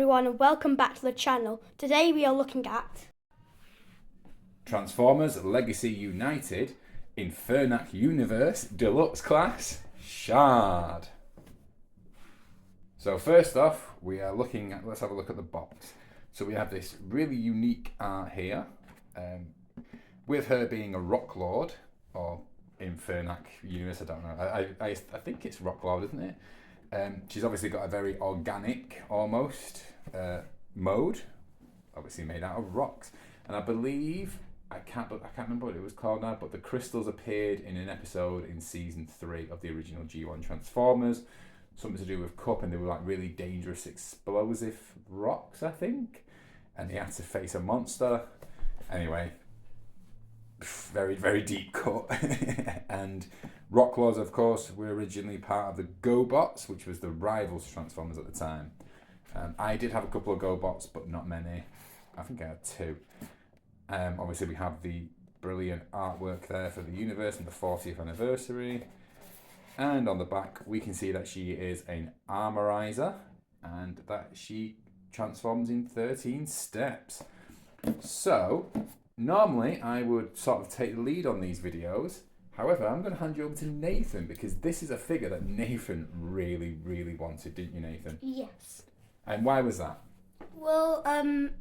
everyone and welcome back to the channel. Today we are looking at Transformers Legacy United Infernac Universe Deluxe Class Shard. So first off, we are looking at, let's have a look at the box. So we have this really unique art here, with her being a Rock Lord, or Infernac Universe, I don't know. I think it's Rock Lord, isn't it? She's obviously got a very organic, almost, mode, obviously made out of rocks. And I believe, I can't remember what it was called now, but the crystals appeared in an episode in season 3 of the original G1 Transformers. Something to do with Cup, and they were like really dangerous, explosive rocks, I think. And they had to face a monster. Anyway, very, very deep cut. And Rock Lords, of course, were originally part of the GoBots, which was the rivals Transformers at the time. I did have a couple of GoBots, but not many. I think I had 2. Obviously, we have the brilliant artwork there for the universe and the 40th anniversary. And on the back, we can see that she is an armorizer and that she transforms in 13 steps. So, normally I would sort of take the lead on these videos. However, I'm going to hand you over to Nathan because this is a figure that Nathan really, really wanted, didn't you, Nathan? Yes. And why was that? Well, A,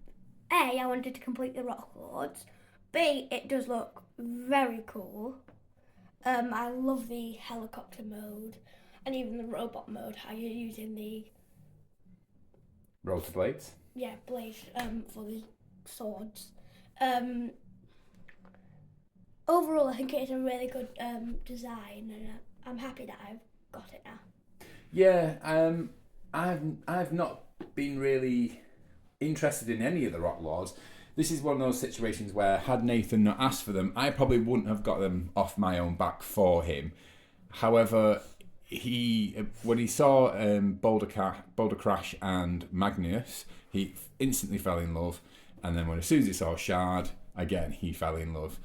I wanted to complete the Rock Lords. B, it does look very cool. I love the helicopter mode and even the robot mode, how you're using the Rotor blades? Yeah, blades for the swords. Overall, I think it is a really good design, and I'm happy that I've got it now. Yeah, I've not been really interested in any of the Rock Lords. This is one of those situations where, had Nathan not asked for them, I probably wouldn't have got them off my own back for him. However, when he saw Boulder Crash and Magnus, he instantly fell in love. And then as soon as he saw Shard, again, he fell in love.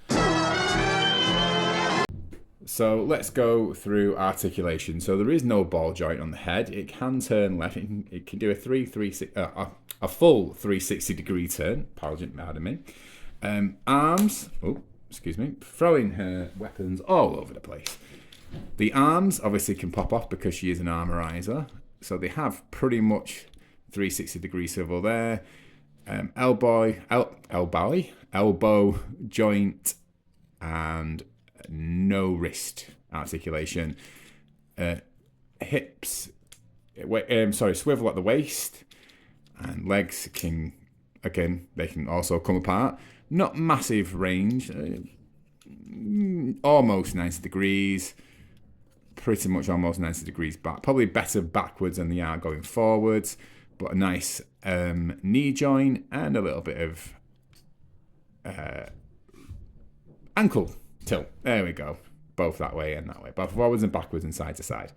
So let's go through articulation. So there is no ball joint on the head. It can turn left. It can do a full 360 degree turn. Pardon me. Arms. Oh, excuse me. Throwing her weapons all over the place. The arms obviously can pop off because she is an armorizer. So they have pretty much 360 degree swivel there. Elbow joint, and no wrist articulation. Hips, swivel at the waist, and legs they can also come apart. Not massive range, almost 90 degrees. Pretty much almost 90 degrees back. Probably better backwards than they are going forwards, but a nice knee joint and a little bit of ankle tilt. There we go. Both that way and that way. Both forwards and backwards and side to side.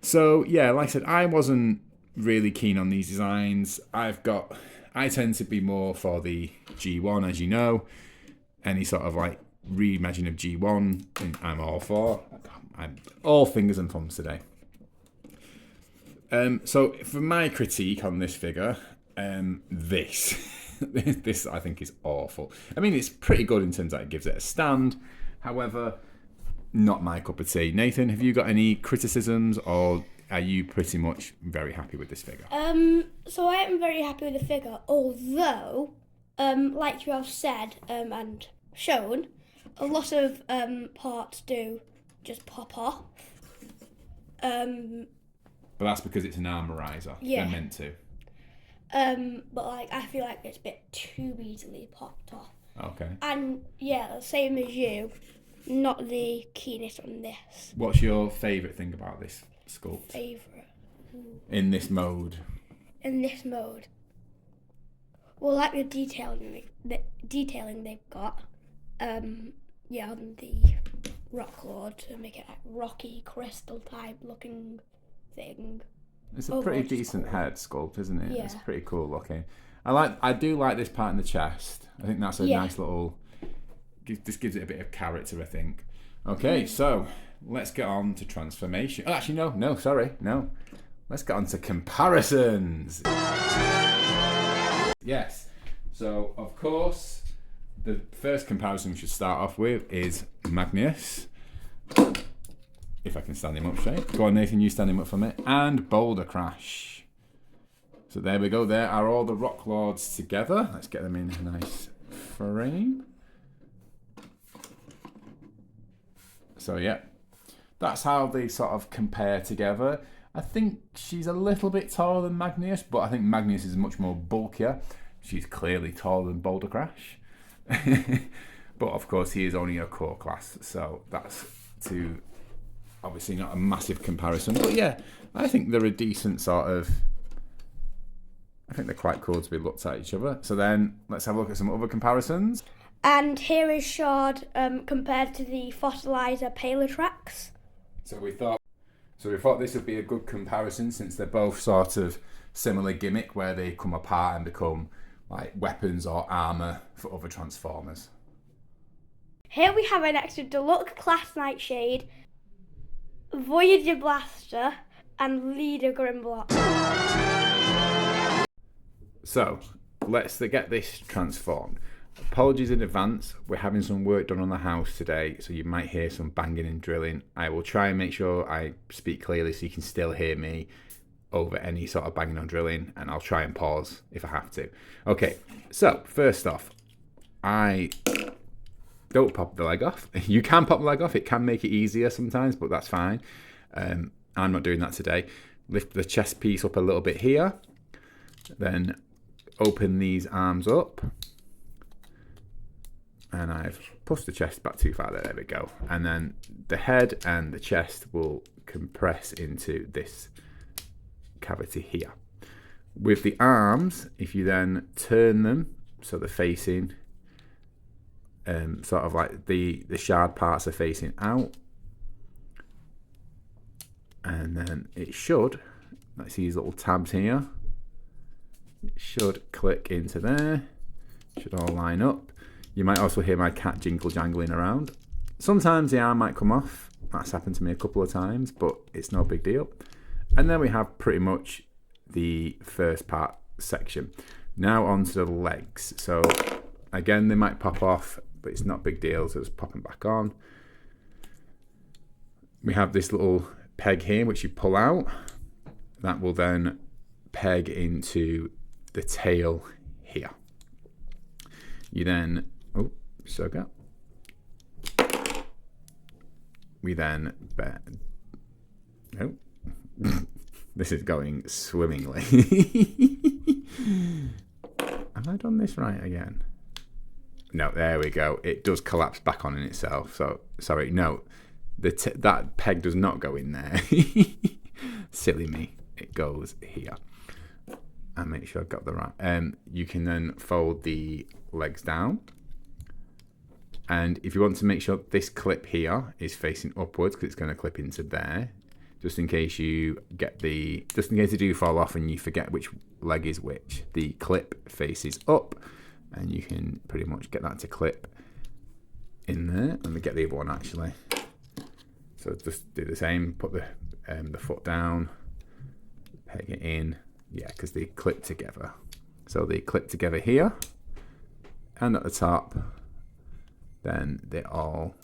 So yeah, like I said, I wasn't really keen on these designs. I tend to be more for the G1, as you know. Any sort of like reimagining of G1, I'm all for. I'm all fingers and thumbs today. So for my critique on this figure, this I think is awful. I mean, it's pretty good in terms that it gives it a stand. However, not my cup of tea. Nathan, have you got any criticisms, or are you pretty much very happy with this figure? So I am very happy with the figure, although, like you have said and shown, a lot of parts do just pop off. But that's because it's an armorizer. Yeah. They're meant to. But like I feel like it's a bit too easily popped off. Okay. And yeah, same as you, not the keenest on this. What's your favourite thing about this sculpt? Favourite? In this mode? In this mode. Well, like the detailing they've got. On the Rock Lord to make it like rocky crystal type looking thing. It's a pretty decent head sculpt, isn't it? Yeah. It's pretty cool looking. I do like this part in the chest. I think that's a nice little. This gives it a bit of character, I think. Okay, so let's get on to transformation. Oh, actually, no. Let's get on to comparisons. Yes. So, of course, the first comparison we should start off with is Magnus. If I can stand him up straight. Go on, Nathan, you stand him up for me. And Boulder Crash. So there we go. There are all the Rock Lords together. Let's get them in a nice frame. So yeah, that's how they sort of compare together. I think she's a little bit taller than Magnus, but I think Magnus is much more bulkier. She's clearly taller than Boulder Crash. But of course he is only a core class, so that's obviously not a massive comparison. But yeah, I think they're a decent sort of... I think they're quite cool to be looked at each other. So then let's have a look at some other comparisons. And here is Shard compared to the Fossilizer Paleotrax. So we thought this would be a good comparison since they're both sort of similar gimmick where they come apart and become like weapons or armour for other Transformers. Here we have an extra Deluxe Class Nightshade, Voyager Blaster, and Leader Grimlock. So let's get this transformed. Apologies in advance, we're having some work done on the house today, so you might hear some banging and drilling. I will try and make sure I speak clearly so you can still hear me over any sort of banging or drilling, and I'll try and pause if I have to. Okay, so first off, I don't pop the leg off. You can pop the leg off, it can make it easier sometimes, but that's fine. I'm not doing that today. Lift the chest piece up a little bit here, then open these arms up. And I've pushed the chest back too far there we go. And then the head and the chest will compress into this cavity here. With the arms, if you then turn them so they're facing, sort of like the shard parts are facing out. And then it should, let's see these little tabs here. It should click into there. Should all line up. You might also hear my cat jingle jangling around. Sometimes the arm might come off. That's happened to me a couple of times, but it's no big deal. And then we have pretty much the first part section. Now onto the legs. So again, they might pop off, but it's not a big deal, so just pop them back on. We have this little peg here, which you pull out. That will then peg into the tail here. You then... Oh, sugar. We then... Oh. This is going swimmingly. Have I done this right again? No, there we go. It does collapse back on in itself. So, sorry, no. That peg does not go in there. Silly me. It goes here. And make sure I've got the right... you can then fold the legs down. And if you want to make sure this clip here is facing upwards, because it's going to clip into there, just in case you get just in case they do fall off and you forget which leg is which, the clip faces up, and you can pretty much get that to clip in there. Let me get the other one actually. So just do the same, put the foot down, peg it in, yeah, because they clip together. So they clip together here, and at the top, then they all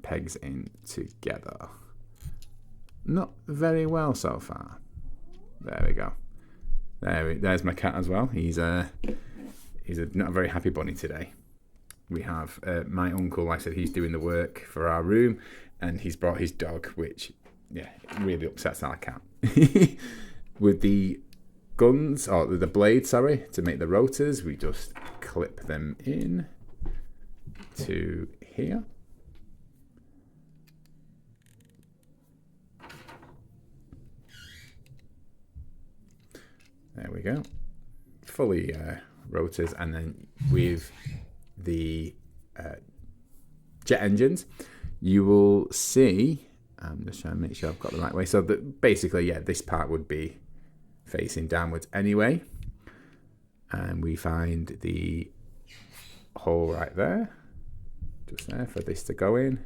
pegs in together. Not very well so far. There we go. There's my cat as well. He's not a very happy bunny today. We have my uncle, like I said, he's doing the work for our room, and he's brought his dog, which, yeah, really upsets our cat. With the guns, or the blades, sorry, to make the rotors, we just clip them in to here. There we go. Fully rotors, and then with the jet engines, you will see, I'm just trying to make sure I've got the right way. So basically, yeah, this part would be facing downwards anyway. And we find the hole right there, just there for this to go in.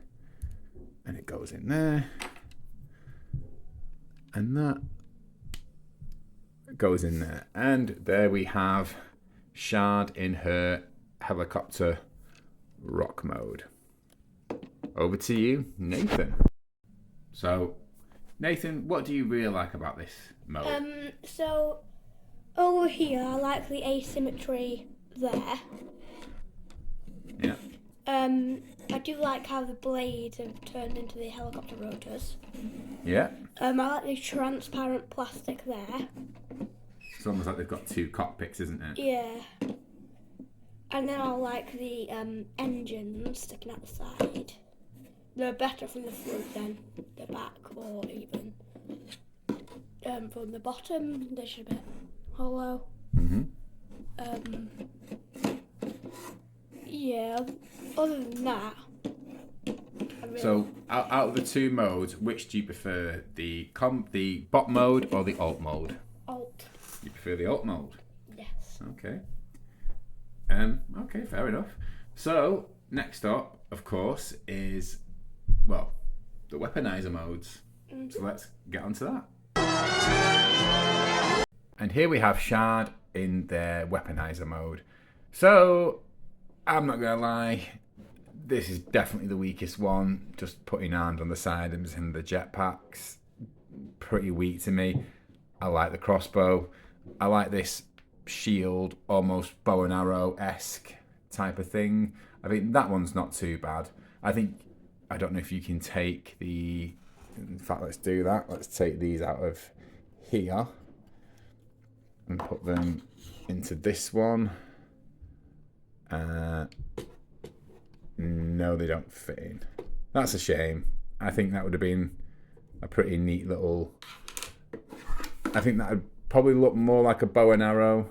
And it goes in there. And that goes in there. And there we have Shard in her helicopter rock mode. Over to you, Nathan. So, Nathan, what do you really like about this mode? So over here, I like the asymmetry there. Yeah. I do like how the blades have turned into the helicopter rotors. Yeah. I like the transparent plastic there. It's almost like they've got two cockpits, isn't it? Yeah. And then I like the engines sticking out the side. They're better from the front than the back, or even from the bottom. They're just a bit hollow. Yeah. Other than that. So, out of the two modes, which do you prefer? The bot mode or the alt mode? Alt. You prefer the alt mode? Yes. Okay. Okay, fair enough. So, next up, of course, is, well, the weaponizer modes. So let's get onto that. And here we have Shard in their weaponizer mode. So, I'm not going to lie, this is definitely the weakest one. Just putting hand on the side and the jetpacks, pretty weak to me. I like the crossbow. I like this shield, almost bow and arrow-esque type of thing. I think that one's not too bad. I don't know if you can take the... In fact, let's do that. Let's take these out of here and put them into this one. No, they don't fit in. That's a shame. I think that would have been a pretty neat little... I think that would probably look more like a bow and arrow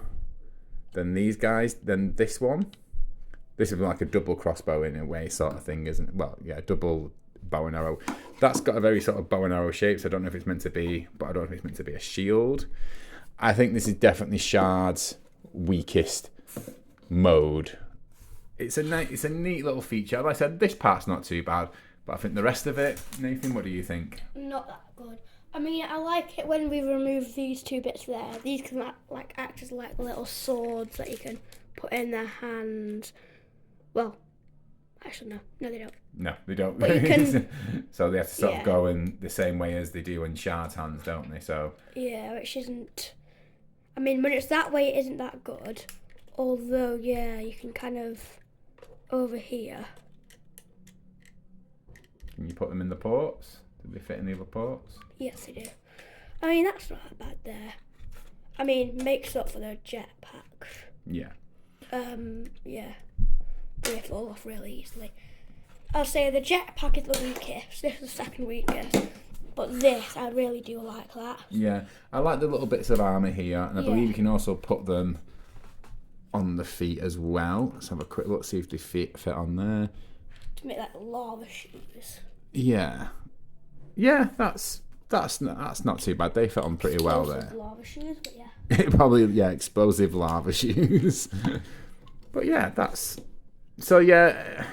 than these guys, than this one. This is like a double crossbow in a way sort of thing, isn't it? Well, yeah, double bow and arrow. That's got a very sort of bow and arrow shape, so I don't know if it's meant to be, but I don't know if it's meant to be a shield. I think this is definitely Shard's weakest mode. It's a neat little feature. Like I said, this part's not too bad, but I think the rest of it, Nathan, what do you think? Not that good. I mean, I like it when we remove these two bits there. These can act as like little swords that you can put in their hands. Well, actually no, they don't. No, they don't. But you can, so they have to sort of go in the same way as they do in Shard's hands, don't they? So yeah, which isn't. I mean, when it's that way, it isn't that good. Although, yeah, you can kind of over here. Can you put them in the ports? Do they fit in the other ports? Yes, they do. I mean, that's not that bad there. I mean, makes up for the jetpacks. Yeah. Yeah. They fall off really easily. I'll say the jetpack is the weakest. This is the second weakest. But this, I really do like that. Yeah. I like the little bits of armour here, and I believe you can also put them on the feet as well. Let's have a quick look, see if they fit on there. To make like lava shoes. Yeah. Yeah, that's not too bad. They fit on pretty well there. Lava shoes, but yeah. Probably, yeah, explosive lava shoes. But yeah, that's... So yeah,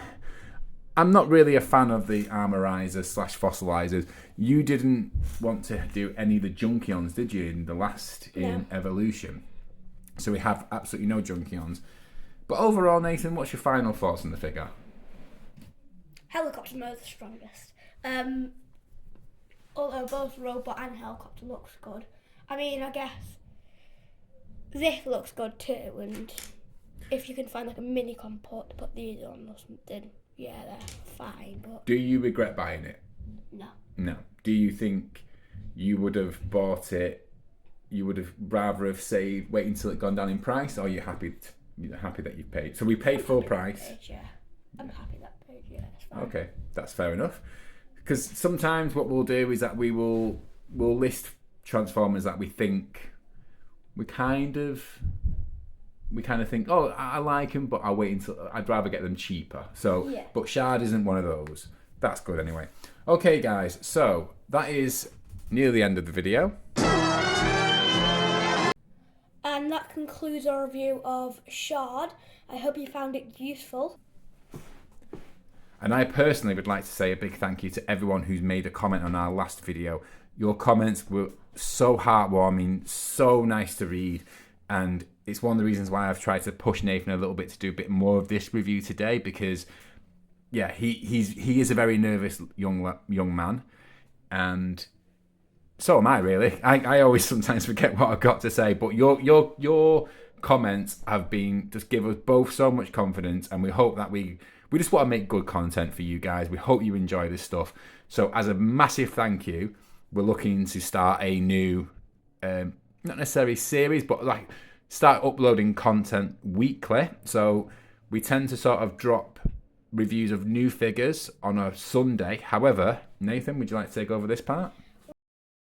I'm not really a fan of the armorizers / fossilizers. You didn't want to do any of the Junkions, did you, in the last in Evolution? So we have absolutely no Junkions. But overall, Nathan, what's your final thoughts on the figure? Helicopter mode's the strongest. Although both robot and helicopter looks good. I mean, I guess this looks good too, and if you can find like a mini port to put these on or something, yeah, they're fine. But do you regret buying it? No. No. Do you think you would have bought it? You would have rather have saved, wait until it gone down in price, or are you happy that you've paid? So we paid full price. Yeah, I'm happy that paid. Yeah, it's fine. Okay, that's fair enough. Because sometimes what we'll do is that we'll list Transformers that we think we kind of think, oh, I like them, but I'll wait until I'd rather get them cheaper. So, yeah. But Shard isn't one of those. That's good anyway. Okay, guys. So that is near the end of the video. And that concludes our review of Shard. I hope you found it useful. And I personally would like to say a big thank you to everyone who's made a comment on our last video. Your comments were so heartwarming, so nice to read, and it's one of the reasons why I've tried to push Nathan a little bit to do a bit more of this review today, because yeah, he is a very nervous young man, and so am I really. I always sometimes forget what I've got to say, but your comments have been just give us both so much confidence, and we hope that we just want to make good content for you guys. We hope you enjoy this stuff. So as a massive thank you, we're looking to start a new, not necessarily series, but like start uploading content weekly. So we tend to sort of drop reviews of new figures on a Sunday. However, Nathan, would you like to take over this part?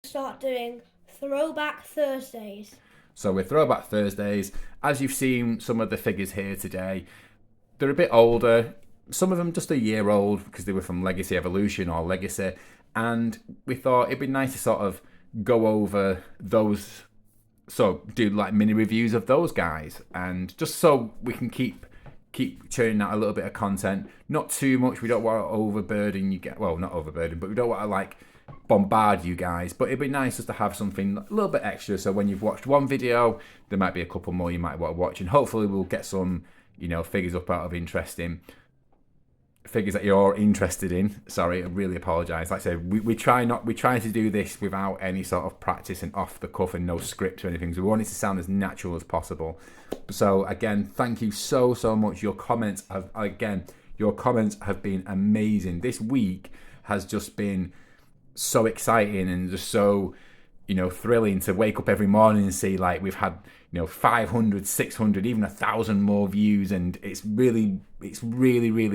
Start doing Throwback Thursdays. So with Throwback Thursdays, as you've seen some of the figures here today, they're a bit older. Some of them just a year old because they were from Legacy Evolution or Legacy. And we thought it'd be nice to sort of go over those, so do like mini reviews of those guys, and just so we can keep churning out a little bit of content. Not too much. We don't want to overburden you guys. Well, not overburden, but we don't want to like bombard you guys. But it'd be nice just to have something a little bit extra. So when you've watched one video, there might be a couple more you might want to watch, and hopefully we'll get some, figures up out of interesting. Figures that you're interested in. Sorry, I really apologise. Like I said, we try to do this without any sort of practice and off the cuff and no script or anything. So we want it to sound as natural as possible. So again, thank you so much. Your comments have been amazing. This week has just been so exciting and just so thrilling to wake up every morning and see like we've had 500, 600, even 1,000 more views, and it's really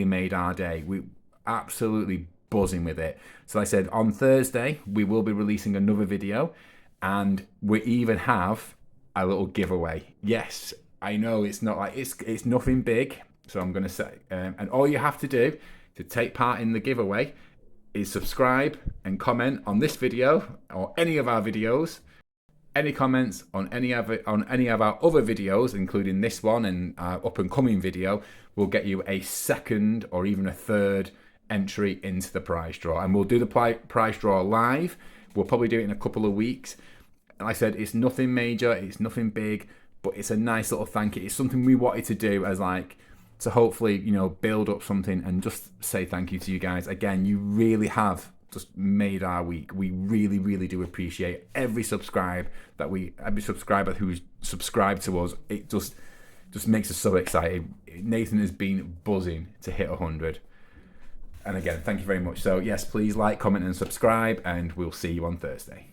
made our day. We absolutely buzzing with it. So like I said, on Thursday we will be releasing another video, and we even have a little giveaway. Yes, I know it's not like it's nothing big, so I'm gonna say, and all you have to do to take part in the giveaway is subscribe and comment on this video or any of our videos. Any comments on any of our other videos, including this one and our up and coming video, will get you a second or even a third entry into the prize draw. And we'll do the prize draw live. We'll probably do it in a couple of weeks. Like I said, it's nothing major, it's nothing big, but it's a nice little thank you. It's something we wanted to do as like to hopefully build up something and just say thank you to you guys. Again, you really have just made our week. We really do appreciate every subscriber who's subscribed to us. It just makes us so excited. Nathan has been buzzing to hit 100. And again, thank you very much. So yes, please like, comment and subscribe, and we'll see you on Thursday.